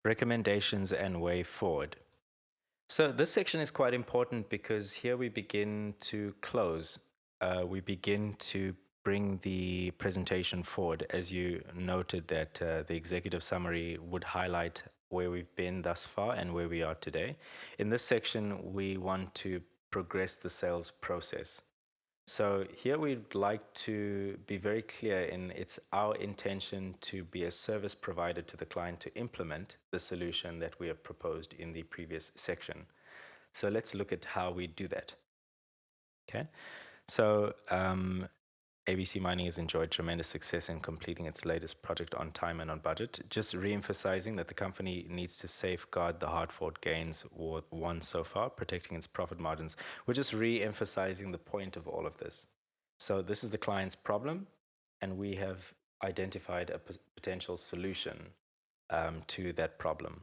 Recommendations and way forward. So this section is quite important because here we begin to close. We begin to bring the presentation forward. As you noted that the executive summary would highlight where we've been thus far and where we are today. In this section, we want to progress the sales process. So here we'd like to be very clear in it's our intention to be a service provider to the client to implement the solution that we have proposed in the previous section. So let's look at how we do that. Okay. So ABC Mining has enjoyed tremendous success in completing its latest project on time and on budget, just re-emphasizing that the company needs to safeguard the hard-fought gains won so far, protecting its profit margins. We're just re-emphasizing the point of all of this. So this is the client's problem, and we have identified a potential solution to that problem.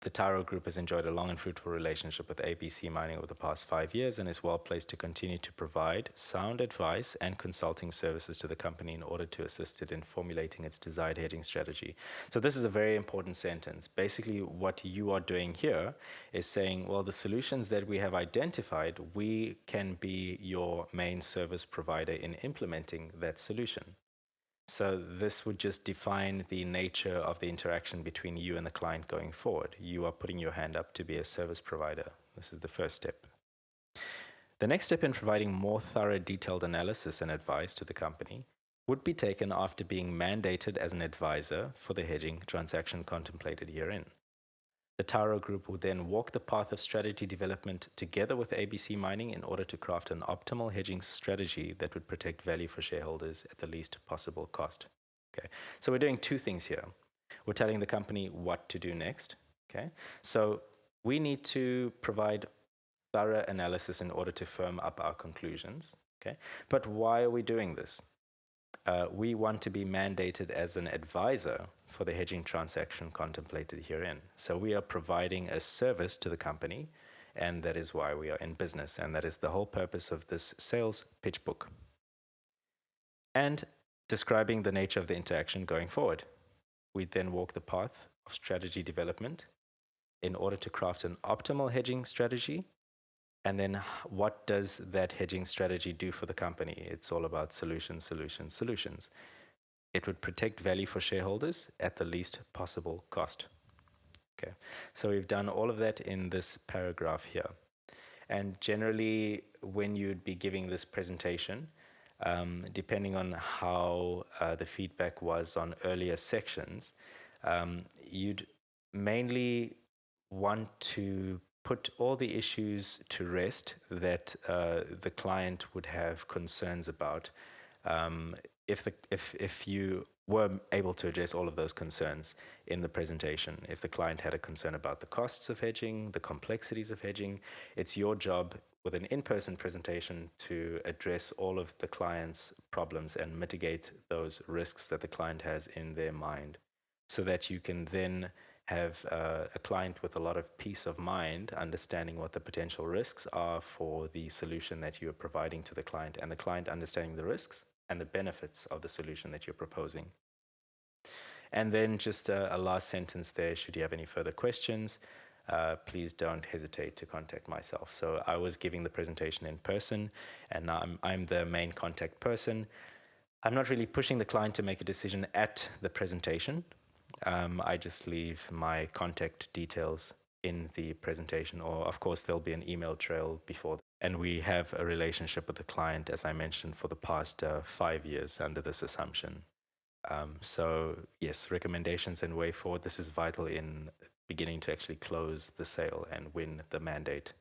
The Tyro Group has enjoyed a long and fruitful relationship with ABC Mining over the past 5 years and is well placed to continue to provide sound advice and consulting services to the company in order to assist it in formulating its desired hedging strategy. So this is a very important sentence. Basically, what you are doing here is saying, well, the solutions that we have identified, we can be your main service provider in implementing that solution. So this would just define the nature of the interaction between you and the client going forward. You are putting your hand up to be a service provider. This is the first step. The next step in providing more thorough, detailed analysis and advice to the company would be taken after being mandated as an advisor for the hedging transaction contemplated herein. The Taro Group would then walk the path of strategy development together with ABC Mining in order to craft an optimal hedging strategy that would protect value for shareholders at the least possible cost. Okay, so we're doing two things here. We're telling the company what to do next. Okay, so we need to provide thorough analysis in order to firm up our conclusions. Okay, but why are we doing this? We want to be mandated as an advisor for the hedging transaction contemplated herein. So we are providing a service to the company, and that is why we are in business, and that is the whole purpose of this sales pitch book. And describing the nature of the interaction going forward. We then walk the path of strategy development in order to craft an optimal hedging strategy. And then what does that hedging strategy do for the company? It's all about solutions, solutions, solutions. It would protect value for shareholders at the least possible cost. Okay, so we've done all of that in this paragraph here. And generally, when you'd be giving this presentation, depending on how the feedback was on earlier sections, you'd mainly want to put all the issues to rest that the client would have concerns about. If you were able to address all of those concerns in the presentation, if the client had a concern about the costs of hedging, the complexities of hedging, it's your job with an in-person presentation to address all of the client's problems and mitigate those risks that the client has in their mind, so that you can then have a client with a lot of peace of mind, understanding what the potential risks are for the solution that you're providing to the client, and the client understanding the risks and the benefits of the solution that you're proposing. And then just a last sentence there, should you have any further questions, please don't hesitate to contact myself. So I was giving the presentation in person, and now I'm the main contact person. I'm not really pushing the client to make a decision at the presentation. I just leave my contact details in the presentation, or of course there'll be an email trail before. And we have a relationship with the client, as I mentioned, for the past 5 years under this assumption. So yes, recommendations and way forward. This is vital in beginning to actually close the sale and win the mandate